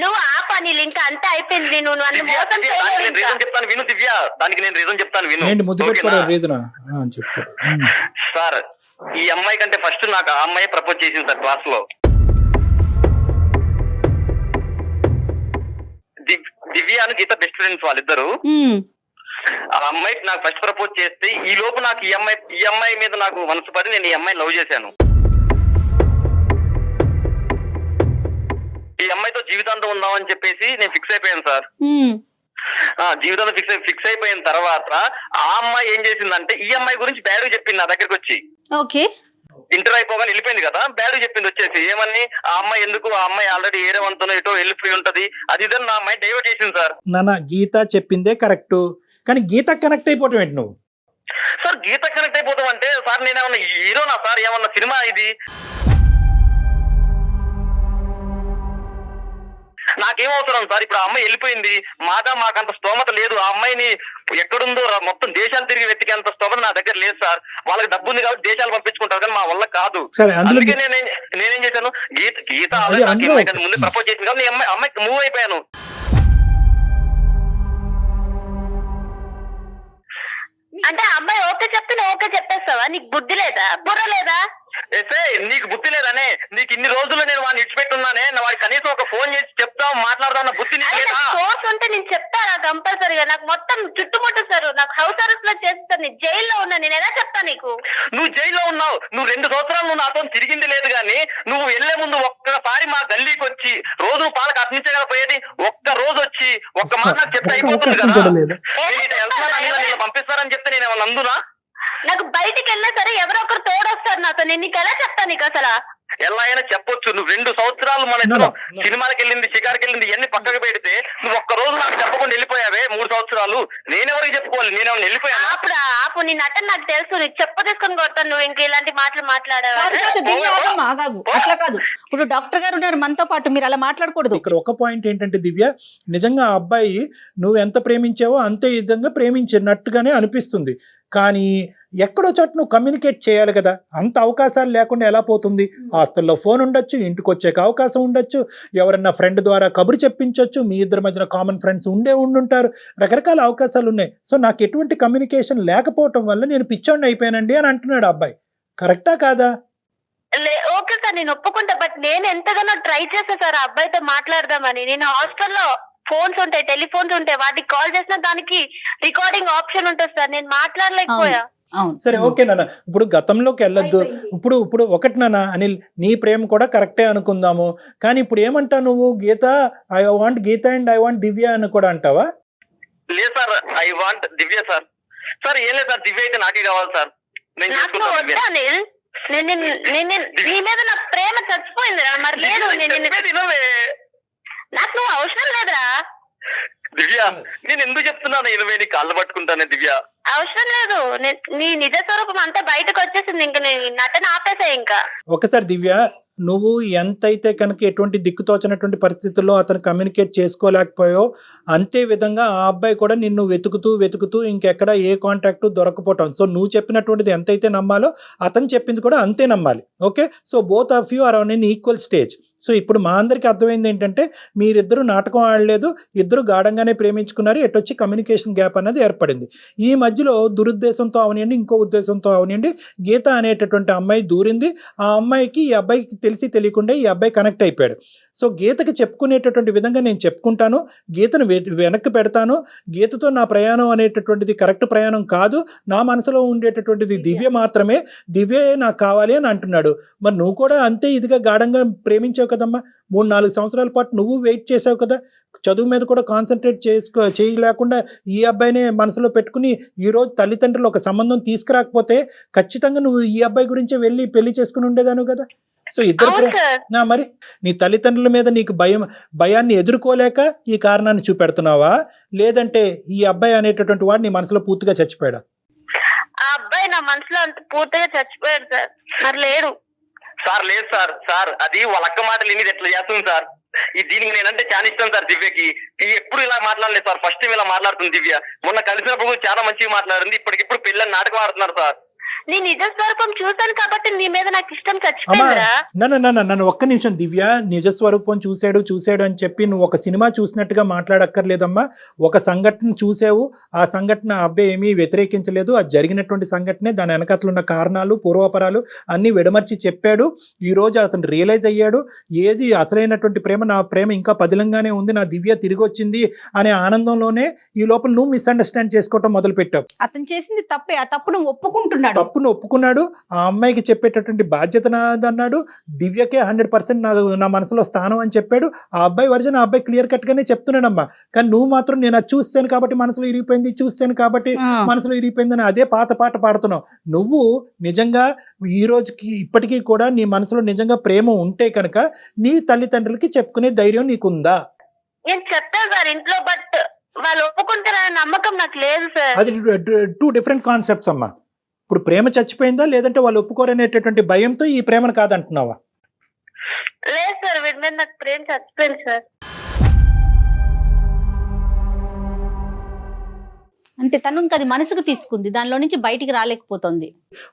నువ్వు ఆపా, నీ లింక్ అంతా అయిపోయింది. నువ్వు నన్ను మోసం చేయలేదు. రీజన్ చెప్తాను విను దివ్య, దానికి నేను రీజన్ చెప్తాను విను. సార్ ఈ అమ్మాయి కంటే ఫస్ట్ నాకు ఆ అమ్మాయి ప్రపోజ్ చేసింది సార్ క్లాస్ లో. దివ్య అని గీత బెస్ట్ ఫ్రెండ్స్ వాళ్ళిద్దరు. ఆ అమ్మాయికి నాకు ఫస్ట్ ప్రపోజ్ చేస్తే ఈ లోపు నాకు ఈ అమ్మాయి మీద నాకు మనసు పడి నేను ఈ అమ్మాయిని లవ్ చేశాను. ఈ అమ్మాయితో జీవితాంతం ఉందామని చెప్పేసి నేను ఫిక్స్ అయిపోయాను సార్. జీవితంలో ఫిక్స్ అయిపోయిన తర్వాత ఆ అమ్మాయి ఏం చేసిందంటే ఈ అమ్మాయి గురించి బ్యాడ్ చెప్పింది నా దగ్గరికి వచ్చి. ఓకే, ఇంటర్ అయిపోగానే వెళ్ళిపోయింది కదా, బ్యాడ్ చెప్పింది వచ్చేసి. ఏమని, ఆ అమ్మాయి ఎందుకు, ఆ అమ్మాయి ఆల్రెడీ ఏరేవంతనో ఎటో వెళ్ళిపోయి ఉంటది, అది ఇదని నా అమ్మాయి డైవర్ట్ చేసింది సార్. నాన్న గీత చెప్పిందే కరెక్ట్, కానీ గీత కనెక్ట్ అయిపోవటం ఏంటి నువ్వు? సార్ గీత కనెక్ట్ అయిపోతాం అంటే సార్ నేనేమన్నా హీరోనా సార్? ఏమన్నా సినిమా ఇది? నాకేం అవసరం సార్? ఇప్పుడు ఆ అమ్మాయి వెళ్ళిపోయింది, మాకంత స్తోమత లేదు. ఆ అమ్మాయిని ఎక్కడుందో మొత్తం దేశాలు తిరిగి వెతికేంత స్తోమత నా దగ్గర లేదు సార్. వాళ్ళకి డబ్బు ఉంది కాబట్టి దేశాలు పంపించుకుంటారు, కానీ మా వల్ల కాదు. అందుకే నేనేం చేశాను, గీత ఆల్రెడీ ముందు ప్రపోజ్ చేసింది కాబట్టి అమ్మాయికి మూవ్ అయిపోయాను. అంటే అమ్మాయి ఓకే చెప్తే నువ్వు ఓకే చెప్పేస్తావా? నీకు బుద్ధి లేదా, బుర్ర లేదా? నీకు బుద్ధి లేదనే, నీకు ఇన్ని రోజులు నేను వాడిని ఇచ్చిపెట్టున్నానే, వాడికి కనీసం ఒక ఫోన్ చేసి చెప్తావు మాట్లాడదాం అన్న బుద్ధి నీకు లేదా? సోర్స్ ఉంటే నేను చెప్తానా కంపల్సరీగా? నాకు మొత్తం చుట్టుముట్టేస్తారు, నాకు హౌస్ అరెస్ట్ లో చేస్తారు, నేను జైల్లో ఉన్నా, నేను ఎలా చెప్తా నీకు? నువ్వు జైల్లో ఉన్నావు, నువ్వు 2 సంవత్సరాలు నువ్వు నాతో తిరిగింది లేదు, కానీ నువ్వు వెళ్లే ముందు ఒక్కసారి మా గల్లీకి వచ్చి, రోజు పాలకు అర్పించే కదా పోయేది, ఒక్క రోజు వచ్చి ఒక్క మాట నాకు చెప్తే అయిపోతుంది కదా. నేను పంపిస్తారని చెప్తే నేను ఏమన్నా అందునా? నాకు బయటికి వెళ్ళినా సరే ఎవరో ఒకరు తోడొస్తారు నాతో, నేను నీకు ఎలా చెప్తా? నీకు అసలు ఎలా అయినా చెప్పొచ్చు. నువ్వు 2 సంవత్సరాలు మన ఇద్దరు సినిమాకి వెళ్ళింది, షికార్కి వెళ్ళింది, ఇవన్నీ పక్కకు పెడితే నువ్వు ఒక్క రోజు నాకు చెప్పకుండా వెళ్ళిపోయావే 3 సంవత్సరాలు. నేనెవరికి చెప్పుకోవాలి? నేనేమన్నా వెళ్ళిపోయాను? ఆపు, నీ నటన నాకు తెలుసు, నీకు చెప్ప తీసుకొని కొడతాను నువ్వు ఇంక ఇలాంటి మాటలు మాట్లాడావు. అట్లా కాదు, ఇప్పుడు డాక్టర్ గారు ఉన్నారు మనతో పాటు, మీరు అలా మాట్లాడకూడదు. ఇక్కడ ఒక పాయింట్ ఏంటంటే దివ్య, నిజంగా ఆ అబ్బాయి నువ్వు ఎంత ప్రేమించావో అంతే విధంగా ప్రేమించినట్టుగానే అనిపిస్తుంది, కానీ ఎక్కడో చోట నువ్వు కమ్యూనికేట్ చేయాలి కదా. అంత అవకాశాలు లేకుండా ఎలా పోతుంది? హాస్టల్లో ఫోన్ ఉండొచ్చు, ఇంటికి వచ్చేక అవకాశం ఉండొచ్చు, ఎవరన్నా ఫ్రెండ్ ద్వారా కబురు చెప్పించవచ్చు, మీ ఇద్దరి మధ్యన కామన్ ఫ్రెండ్స్ ఉండుంటారు, రకరకాల అవకాశాలు ఉన్నాయి. సో నాకు ఎటువంటి కమ్యూనికేషన్ లేకపోవటం వల్ల నేను పిచ్చోడిని అయిపోయానండి అని అంటున్నాడు అబ్బాయి. కరెక్టా కాదా? ఓకే సార్, నేను ఒప్పుకుంటా, బట్ నేను ఎంతగానో ట్రై చేస్తా సార్ ఆ అబ్బాయితో మాట్లాడదామని. నేను హాస్టల్లో ఫోన్స్ ఉంటాయి, టెలిఫోన్స్ ఉంటాయి, వాటికి కాల్ చేసిన దానికి రికార్డింగ్ ఆప్షన్ ఉంటుంది సార్, నేను మాట్లాడలేకపోయా. సరే ఓకే నాన్న, ఇప్పుడు గతంలోకి వెళ్ళొద్దు. ఇప్పుడు ఒకటి నాన్న అనిల్, నీ ప్రేమ కూడా కరెక్టే అనుకుందాము, కానీ ఇప్పుడు ఏమంటావు నువ్వు? Geeta, I want Geeta and I want Divya అని కూడా అంటావా? లేదు sir, I want Divya sir. Sir ఏం లేదు సార్, దివ్య అయితే నాకే కావాలి సార్, నేను చేసుకుంటాను. నీ మీద నా ప్రేమ చచ్చిపోయిందిరా. మరి లేదు, నాకు నువ్వు అవసరం లేదురా. దివ్య నేను ఎందుకు చెప్తున్నాను, ఇరవై నీ కాళ్ళు పట్టుకుంటానే దివ్య. అవసరం లేదు, నీ నిజ స్వరూపం అంతా బయటకు వచ్చేసింది. ఇంకా నీ నటన ఆపేసా. ఇంకా ఒకసారి దివ్య, నువ్వు ఎంతైతే కనుక ఎటువంటి దిక్కుతోచినటువంటి పరిస్థితుల్లో అతను కమ్యూనికేట్ చేసుకోలేకపోయావు, అంతే విధంగా ఆ అబ్బాయి కూడా నిన్ను వెతుకుతూ ఇంకెక్కడ ఏ కాంటాక్ట్ దొరకపోవటం. సో నువ్వు చెప్పినటువంటిది ఎంతైతే నమ్మాలో అతను చెప్పింది కూడా అంతే నమ్మాలి. Okay, so both of you are on an equal stage. సో ఇప్పుడు మా అందరికీ అర్థమైంది ఏంటంటే మీరిద్దరు నాటకం ఆడలేదు, ఇద్దరు గాఢంగానే ప్రేమించుకున్నారు, ఎటొచ్చి కమ్యూనికేషన్ గ్యాప్ అనేది ఏర్పడింది. ఈ మధ్యలో దురుద్దేశంతో అవనియండి, ఇంకో ఉద్దేశంతో అవనియండి, గీత అనేటటువంటి అమ్మాయి దూరింది. ఆ అమ్మాయికి ఈ అబ్బాయికి తెలిసి తెలియకుండా ఈ అబ్బాయి కనెక్ట్ అయిపోయాడు. సో గీతకి చెప్పుకునేటటువంటి విధంగా నేను చెప్పుకుంటాను, గీతను వెనక్కి పెడతాను. గీతతో నా ప్రయాణం అనేటటువంటిది కరెక్ట్ ప్రయాణం కాదు, నా మనసులో ఉండేటటువంటిది దివ్య మాత్రమే, దివ్యే నాకు కావాలి అని అంటున్నాడు. మరి నువ్వు కూడా అంతే ఇదిగా గాఢంగా ప్రేమించావు కదమ్మా. 3-4 సంవత్సరాల పాటు నువ్వు వెయిట్ చేసావు కదా, చదువు మీద కూడా కాన్సన్ట్రేట్ చేయలేకుండా ఈ అబ్బాయినే మనసులో పెట్టుకుని ఈరోజు తల్లిదండ్రులు ఒక సంబంధం తీసుకురాకపోతే ఖచ్చితంగా నువ్వు ఈ అబ్బాయి గురించే వెళ్ళి పెళ్లి చేసుకుని ఉండేదాను కదా. సో ఇద్దరు మరి నీ తల్లిదండ్రుల మీద నీకు భయాన్ని ఎదుర్కోలేక ఈ కారణాన్ని చూపెడుతున్నావా, లేదంటే ఈ అబ్బాయి అనేటటువంటి వాడు నీ మనసులో పూర్తిగా చచ్చిపోయాడా? ఆ అబ్బాయి నా మనసులో అంత పూర్తిగా చచ్చిపోయాడు సార్. మరి లేడు సార్, లేదు సార్. సార్ అది వాళ్ళ అక్క మాటలు విని ఎట్లా చేస్తుంది సార్. దీనికి నేనంటే చాలా ఇష్టం సార్ దివ్యకి. ఎప్పుడు ఇలా మాట్లాడలేదు సార్, ఫస్ట్ టైం ఇలా మాట్లాడుతుంది దివ్య. మొన్న కలిసినప్పుడు చాలా మంచిగా మాట్లాడింది, ఇప్పటికిప్పుడు పెళ్ళని నాటకం ఆడుతున్నారు సార్. నీ నిజ స్వరూపం చూశాను కాబట్టి నీ మీద నాకు ఇష్టం చచ్చిపోయిందిరా. నన్ను ఒక్క నిమిషం దివ్య, నిజ స్వరూపం చూశాడు అని చెప్పి నువ్వు ఒక సినిమా చూసినట్టుగా మాట్లాడక్కర్లేదమ్మా. ఒక సంఘటన చూసావు, ఆ సంఘటన అబ్బాయి ఏమీ వ్యతిరేకించలేదు, అది జరిగినటువంటి సంఘటనే, దాని వెనకట్లు ఉన్న కారణాలు పూర్వపరాలు అన్ని విడమర్చి చెప్పాడు. ఈ రోజు అతను రియలైజ్ అయ్యాడు, ఏది అసలైనటువంటి ప్రేమ, నా ప్రేమ ఇంకా పదిలంగానే ఉంది, నా దివ్య తిరిగి వచ్చింది అనే ఆనందంలోనే ఈ లోపల నువ్వు మిస్అండర్స్టాండ్ చేసుకోవటం మొదలు పెట్టావు. అతను చేసింది తప్పే, ఆ తప్పును ఒప్పుకుంటున్నాడు, తప్పును ఒప్పుకున్నాడు. ఆ అమ్మాయికి చెప్పేటటువంటి బాధ్యత నాదన్నాడు. దివ్యకే 100% నా మనసులో స్థానం అని చెప్పాడు. ఆ అబ్బాయి వర్జన్ ఆ అబ్బాయి క్లియర్ కట్ గానే చెప్తున్నాడమ్మా. కానీ నువ్వు మాత్రం నేను అది చూస్తాను కాబట్టి మనసులో ఇరిగిపోయింది, చూస్తాను కాబట్టి మనసులో ఇరిగిపోయిందని అదే పాత పాట పాడుతున్నావు. నువ్వు నిజంగా ఈ రోజుకి ఇప్పటికీ కూడా నీ మనసులో నిజంగా ప్రేమ ఉంటే కనుక నీ తల్లిదండ్రులకి చెప్పుకునే ధైర్యం నీకుందా? నేను చెప్తాను సార్ ఇంట్లో, బట్ వాళ్ళు ఒప్పుకుంటారనే నమ్మకం నాకు లేదు సార్. అది 2 డిఫరెంట్ కాన్సెప్ట్స్ అమ్మా. ఇప్పుడు ప్రేమ చచ్చిపోయిందా, లేదంటే వాళ్ళు ఒప్పుకోరనేటటువంటి భయంతో ఈ ప్రేమను కాదంటున్నావా? లేదు సార్, వీడి మీద నాకు ప్రేమ చచ్చిపోయింది సార్. అంటే తను ఇంకా అది మనసుకు తీసుకుంది, దానిలో నుంచి బయటికి రాలేకపోతుంది.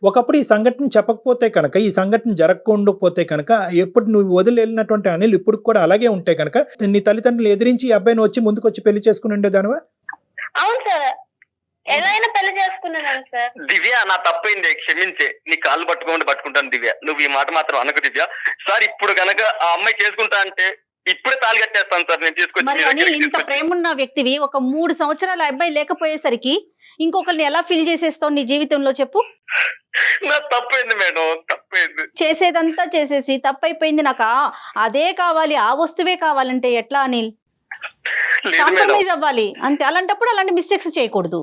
ఒకప్పుడు ఈ సంఘటన చెప్పకపోతే కనుక, ఈ సంఘటన జరగకపోతే కనుక, ఎప్పుడు నువ్వు వదిలి వెళ్ళినటువంటి అనిల్ ఇప్పుడు కూడా అలాగే ఉంటే కనుక నీ తల్లిదండ్రులు ఎదిరించి ఈ అబ్బాయిని వచ్చి ముందుకొచ్చి పెళ్లి చేసుకుని ఉండేదానివా? అవును సార్, ఏదైనా పెళ్లి చేసుకున్నాను సార్. దివ్య నా తప్పైంది, క్షమించే. నీ కాళ్ళు పట్టుకుంటాను దివ్య, నువ్వు ఈ మాట మాత్రం అనకు దివ్య. సార్ ఇప్పుడు కనుక ఆ అమ్మాయి చేసుకుంటా అంటే ఇప్పుడే తాళి కట్టేస్తాను సార్ నేను మరి అనిల్, ఇంత తీసుకొచ్చి. ప్రేమ ఉన్న వ్యక్తివి ఒక 3 సంవత్సరాల అబ్బాయి లేకపోయేసరికి ఇంకొకరిని ఎలా ఫీల్ చేసేస్తావు నీ జీవితంలో చెప్పు? నా తప్పైంది మేడం, తప్పైంది. చేసేదంతా చేసేసి తప్పైపోయింది, నాకు అదే కావాలి, ఆ వస్తువే కావాలంటే ఎట్లా అనిల్? లేదు మేడం. కాంప్రమైజ్ అవ్వాలి అంతే. అలాంటప్పుడు అలాంటి మిస్టేక్స్ చేయకూడదు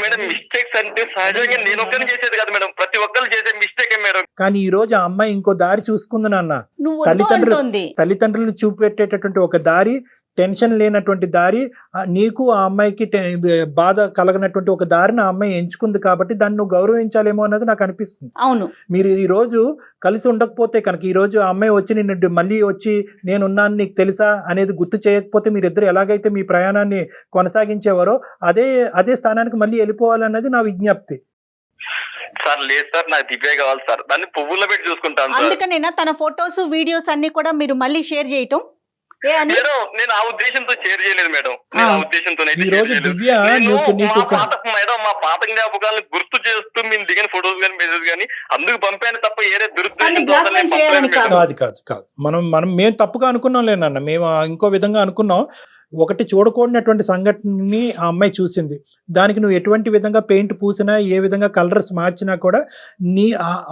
మేడం. మిస్టేక్స్ అంటే సహజంగా నేను ఒక్కరిని చేసేది కదా మేడం, ప్రతి ఒక్కరు చేసే మిస్టేకే మేడం. కానీ ఈ రోజు ఆ అమ్మాయి ఇంకో దారి చూసుకుంది నాన్న. నువ్వు వద్దు అంటోంది. తల్లిదండ్రులు చూపెట్టేటటువంటి ఒక దారి, టెన్షన్ లేనటువంటి దారి, నీకు ఆ అమ్మాయికి బాధ కలగనటువంటి ఒక దారిని ఆ అమ్మాయి ఎంచుకుంది కాబట్టి దాన్ని నువ్వు గౌరవించాలేమో అన్నది నాకు అనిపిస్తుంది. అవును, మీరు ఈ రోజు కలిసి ఉండకపోతే కనుక, ఈ రోజు ఆ అమ్మాయి వచ్చి నిన్ను మళ్ళీ వచ్చి నేనున్నాను నీకు తెలుసా అనేది గుర్తు చేయకపోతే, మీరిద్దరు ఎలాగైతే మీ ప్రయాణాన్ని కొనసాగించేవారో అదే స్థానానికి మళ్ళీ వెళ్ళిపోవాలన్నది నా విజ్ఞప్తి. సార్ లేదు సార్, నాకు దివ్య కావాలి సార్, దాన్ని పువ్వుల్లో పెట్టి చూసుకుంటాను సార్. అందుకనేనా తన ఫొటోస్ వీడియోస్ అన్ని కూడా మీరు మళ్ళీ షేర్ చేయటం? మేడం నేను ఆ ఉద్దేశంతో షేర్ చేయలేదు మేడం, నేను ఆ ఉద్దేశంతో మా పాత జ్ఞాపకాలను గుర్తు చేస్తూ మేము దిగిన ఫొటోస్ కానీ మెసేజ్ కానీ అందుకు పంపాను తప్ప ఏదే కాదు. మనం తప్పుగా అనుకున్నాం లేనన్న, మేము ఇంకో విధంగా అనుకున్నాం. ఒకటి చూడకూడనటువంటి సంఘటనని ఆ అమ్మాయి చూసింది. దానికి నువ్వు ఎటువంటి విధంగా పెయింట్ పూసినా, ఏ విధంగా కలర్స్ మార్చినా కూడా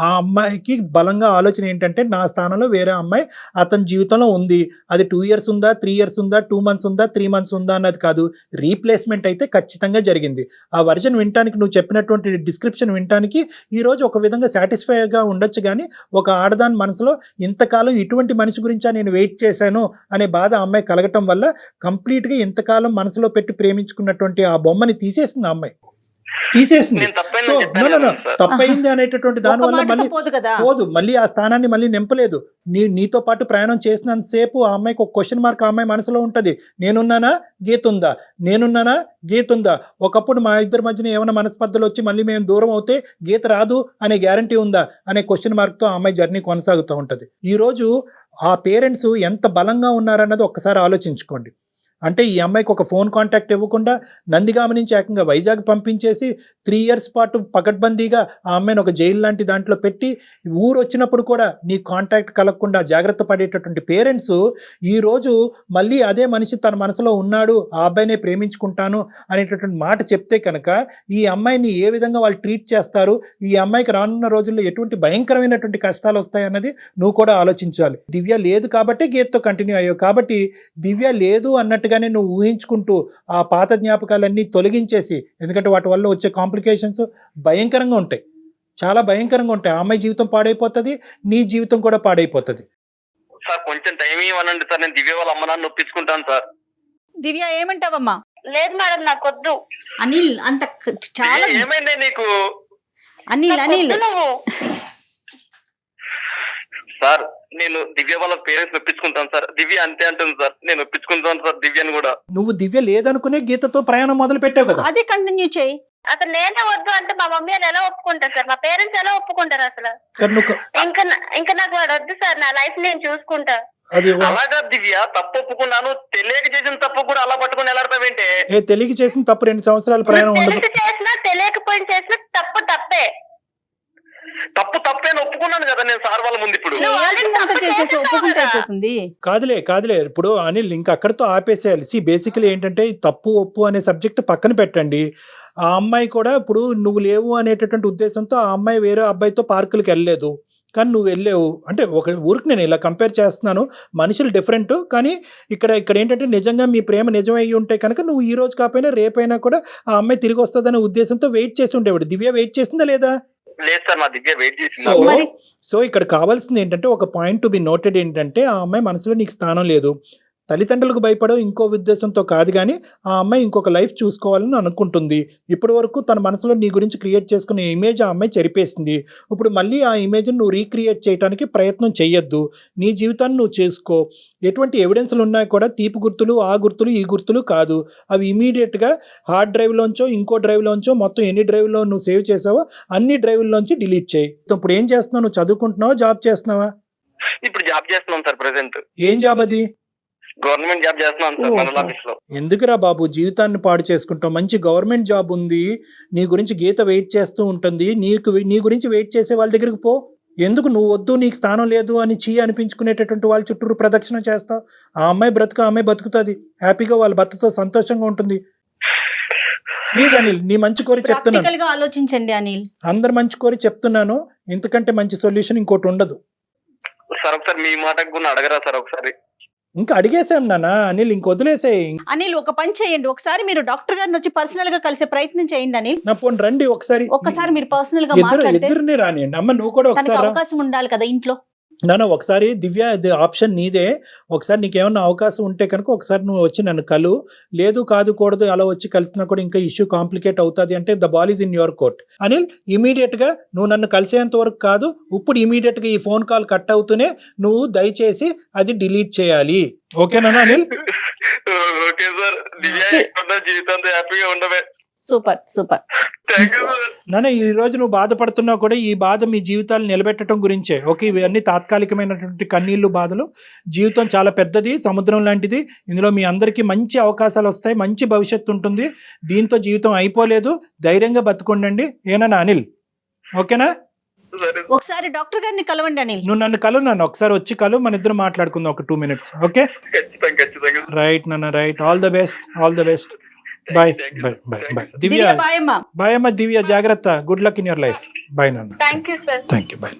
ఆ అమ్మాయికి బలంగా ఆలోచన ఏంటంటే, నా స్థానంలో వేరే అమ్మాయి అతని జీవితంలో ఉంది. అది 2 years ఉందా, 3 years ఉందా, 2 months ఉందా, 3 months ఉందా అన్నది కాదు, రీప్లేస్మెంట్ అయితే ఖచ్చితంగా జరిగింది. ఆ వర్జన్ వినటానికి, నువ్వు చెప్పినటువంటి డిస్క్రిప్షన్ వినటానికి ఈరోజు ఒక విధంగా సాటిస్ఫైగా ఉండొచ్చు, కానీ ఒక ఆడదాని మనసులో ఇంతకాలం ఇటువంటి మనిషి గురించా నేను వెయిట్ చేశాను అనే బాధ ఆ అమ్మాయి కలగటం వల్ల కంప్లీట్గా ఇంతకాలం మనసులో పెట్టి ప్రేమించుకున్నటువంటి ఆ బొమ్మని తీసేసింది ఆ అమ్మాయి, తీసేసింది. సో తప్పైంది అనేటటువంటి దాని వల్ల మళ్ళీ పోదు, మళ్ళీ ఆ స్థానాన్ని మళ్ళీ నింపలేదు. నీతో పాటు ప్రయాణం చేసినంత సేపు ఆ అమ్మాయికి ఒక క్వశ్చన్ మార్క్ ఆ అమ్మాయి మనసులో ఉంటది. నేనున్నానా, గీత ఉందా, నేనున్నానా, గీత ఉందా. ఒకప్పుడు మా ఇద్దరి మధ్యన ఏమైనా మనస్పర్ధలు వచ్చి మళ్ళీ మేము దూరం అవుతే గీత రాదు అనే గ్యారంటీ ఉందా అనే క్వశ్చన్ మార్క్ తో ఆ అమ్మాయి జర్నీ కొనసాగుతూ ఉంటది. ఈ రోజు ఆ పేరెంట్స్ ఎంత బలంగా ఉన్నారన్నది ఒక్కసారి ఆలోచించుకోండి. అంటే ఈ అమ్మాయికి ఒక ఫోన్ కాంటాక్ట్ ఇవ్వకుండా నందిగామ నుంచి ఏకంగా వైజాగ్ పంపించేసి 3 years పాటు పకడ్బందీగా ఆ అమ్మాయిని ఒక జైలు లాంటి దాంట్లో పెట్టి, ఊరు వచ్చినప్పుడు కూడా నీ కాంటాక్ట్ కలగకుండా జాగ్రత్త పడేటటువంటి పేరెంట్స్ ఈరోజు మళ్ళీ అదే మనిషి తన మనసులో ఉన్నాడు, ఆ అబ్బాయినే ప్రేమించుకుంటాను అనేటటువంటి మాట చెప్తే కనుక ఈ అమ్మాయిని ఏ విధంగా వాళ్ళు ట్రీట్ చేస్తారు, ఈ అమ్మాయికి రానున్న రోజుల్లో ఎటువంటి భయంకరమైనటువంటి కష్టాలు వస్తాయన్నది నువ్వు కూడా ఆలోచించాలి. దివ్య లేదు కాబట్టి గీతతో కంటిన్యూ అయ్యావు, కాబట్టి దివ్య లేదు అన్నట్టు నువ్వు ఊహించుకుంటూ ఆ పాత జ్ఞాపకాలన్నీ తొలగించేసి, ఎందుకంటే వాటి వల్ల వచ్చే కాంప్లికేషన్స్ భయంకరంగా ఉంటాయి, చాలా భయంకరంగా ఉంటాయి. ఆ అమ్మాయి జీవితం పాడైపోతుంది, నీ జీవితం కూడా పాడైపోతుంది. సార్ కొంచెం టైం ఇవ్వనండి సార్, నేను దివ్య వాళ్ళ అమ్మ నాన్న ఒప్పించుకుంటాను సార్. దివ్య ఏమంటావమ్మా? లేదు మేడం, నాకు వద్దు. అనిల్ అంత చాలా ఏమైంది నీకు? అనిల్ సార్ నేను దివ్య వాళ్ళ పేరెంట్స్ ఒప్పించుకుంటాను సార్. దివ్య అంతే అంటుంది సార్, నేను ఒప్పించుకుంటాను సార్ దివ్యని కూడా. నువ్వు దివ్య లేదనుకునే గీతతో ప్రయాణం మొదలు పెట్టావు కదా, అదే కంటిన్యూ చేయి. అసలు నేనే వద్దు అంటే మా మమ్మీ అని ఎలా ఒప్పుకుంటారు సార్? మా పేరెంట్స్ ఎలా ఒప్పుకుంటారు అసలు? ఇంకా నాకు వాడు వద్దు సార్, నా లైఫ్ నేను చూసుకుంటా. అలాగా దివ్య, తప్పు ఒప్పుకున్నాను, తెలియక చేసిన తప్పు కూడా అలా పట్టుకుని ఎలాడతావేంటే? తెలియక చేసిన తప్పు 2 సంవత్సరాల ప్రయాణం ఉండదు. చేసినా తెలియకపోయిన చేసిన తప్పు తప్పే. తప్పే ఒప్పుకున్నాను కదా నేను సార్ వాళ్ళ ముందు. ఇప్పుడు కాదులే ఇప్పుడు అనిల్ ఇంకా అక్కడితో ఆపేసేయాలి. బేసికలీ ఏంటంటే ఈ తప్పు ఒప్పు అనే సబ్జెక్ట్ పక్కన పెట్టండి. ఆ అమ్మాయి కూడా ఇప్పుడు నువ్వు లేవు అనేటటువంటి ఉద్దేశంతో ఆ అమ్మాయి వేరే అబ్బాయితో పార్కులకు వెళ్ళలేదు, కానీ నువ్వు వెళ్ళావు. అంటే ఒక ఊరికి నేను ఇలా కంపేర్ చేస్తున్నాను, మనుషులు డిఫరెంట్, కానీ ఇక్కడ ఏంటంటే నిజంగా మీ ప్రేమ నిజమై ఉంటే కనుక నువ్వు ఈ రోజు కాకపోయినా రేపైనా కూడా ఆ అమ్మాయి తిరిగి వస్తుందనే ఉద్దేశంతో వెయిట్ చేసి ఉండేవాడు. దివ్య వెయిట్ చేసిందా లేదా? లేదు సార్, మా దివ్య వెయిట్ చేసింది. సో ఇక్కడ కావాల్సింది ఏంటంటే, ఒక పాయింట్ టు బి నోటెడ్ ఏంటంటే, ఆ అమ్మాయి మనసులో నీకు స్థానం లేదు. తల్లిదండ్రులకు భయపడో ఇంకో ఉద్దేశంతో కాదు, కానీ ఆ అమ్మాయి ఇంకొక లైఫ్ చూసుకోవాలని అనుకుంటుంది. ఇప్పటి వరకు తన మనసులో నీ గురించి క్రియేట్ చేసుకునే ఇమేజ్ ఆ అమ్మాయి చెరిపేసింది. ఇప్పుడు మళ్ళీ ఆ ఇమేజ్ని నువ్వు రీక్రియేట్ చేయడానికి ప్రయత్నం చేయొద్దు. నీ జీవితాన్ని నువ్వు చేసుకో. ఎటువంటి ఎవిడెన్స్లు ఉన్నాయి కూడా తీపి గుర్తులు, ఆ గుర్తులు, ఈ గుర్తులు కాదు. అవి ఇమీడియట్గా హార్డ్ డ్రైవ్లోంచో ఇంకో డ్రైవ్లోంచో మొత్తం ఎన్ని డ్రైవ్లో నువ్వు సేవ్ చేసావో అన్ని డ్రైవ్లోంచి డిలీట్ చేయి. ఇప్పుడు ఏం చేస్తున్నావు? నువ్వు చదువుకుంటున్నావా, జాబ్ చేస్తున్నావా? ఇప్పుడు జాబ్ చేస్తున్నాం సార్ ప్రెసెంట్. ఏం జాబ్ అది? గవర్నమెంట్ జాబ్ చేస్తున్నాను సార్, మండల ఆఫీస్ లో. ఎందుకురా బాబు జీవితాన్ని పాడు చేసుకుంటావు? మంచి గవర్నమెంట్ జాబ్ ఉంది, నీ గురించి గీత వెయిట్ చేస్తూ ఉంటుంది, నీ గురించి వెయిట్ చేసే వాళ్ళ దగ్గరికి పో. ఎందుకు నువ్వు వద్దు, నీకు స్థానం లేదు అని అనిపించుకునేటటువంటి వాళ్ళ చుట్టూరు ప్రదక్షిణ చేస్తావు? ఆ అమ్మాయి బ్రతుకు ఆ అమ్మాయి బతుకుతుంది, హ్యాపీగా వాళ్ళ భర్తతో సంతోషంగా ఉంటుంది. ప్లీజ్ అనిల్, నీ మంచి కోరి చెప్తున్నాను, ఆలోచించండి అనిల్, అందరు మంచి కోరి చెప్తున్నాను. ఇంతకంటే మంచి సొల్యూషన్ ఇంకోటి ఉండదు సార్. ఒకసారి మీ మాటకు కూడా అడగరా సార్? ఒకసారి ఇంకా అడిగేసాం నాన్న అనిల్, ఇంక వదిలేసేయి. అనిల్ ఒక పని చేయండి, ఒకసారి మీరు డాక్టర్ గారిని వచ్చి పర్సనల్ గా కలిసే ప్రయత్నం చేయండి అనిల్. నా ఫోన్ రండి ఒకసారి మీరు పర్సనల్ గా మాట్లాడితే ఇద్దరిని రానియండి. అమ్మ నువ్వు కూడా ఒకసారి అవకాశం ఉండాలి కదా ఇంట్లో. నాన్న ఒకసారి దివ్య, ఇది ఆప్షన్ నీదే. ఒకసారి నీకేమన్నా అవకాశం ఉంటే కనుక ఒకసారి నువ్వు వచ్చి నన్ను కలు. లేదు కాదు కూడదు అలా వచ్చి కలిసినా కూడా ఇంకా ఇష్యూ కాంప్లికేట్ అవుతుంది అంటే the ball is in your court. Anil immediate గా నువ్వు నన్ను కలిసేంత వరకు కాదు, ఇప్పుడు ఇమీడియట్ గా ఈ ఫోన్ కాల్ కట్ అవుతూనే నువ్వు దయచేసి అది డిలీట్ చేయాలి. ఓకేనా అనిల్? Okay sir. దివ్య జీవితంతో హ్యాపీగా ఉండవే. సూపర్. నాన్న ఈ రోజు నువ్వు బాధపడుతున్నావు కూడా ఈ బాధ మీ జీవితాలు నిలబెట్టడం గురించే. ఓకే, ఇవన్నీ తాత్కాలికమైనటువంటి కన్నీళ్లు, బాధలు. జీవితం చాలా పెద్దది, సముద్రం లాంటిది. ఇందులో మీ అందరికీ మంచి అవకాశాలు వస్తాయి, మంచి భవిష్యత్తు ఉంటుంది. దీంతో జీవితం అయిపోలేదు, ధైర్యంగా బతుకుండండి. ఏనా అనిల్? ఓకేనా? సరే ఒకసారి డాక్టర్ గారిని కలవండి అనిల్. నువ్వు నన్ను కలు, నన్ను ఒకసారి వచ్చి కలు, మన ఇద్దరు మాట్లాడుకుందాం ఒక 2 minutes. ఓకే ఖచ్చితంగా రైట్ నాన్న, right. All the best, all the best. Bye bye bye bye. Divya bye అమ్మా. బాయ్ అమ్మ. దివ్య జాగ్రత్త. Good luck in your life. Bye నాన్న. Thank you sir. Thank you. Bye.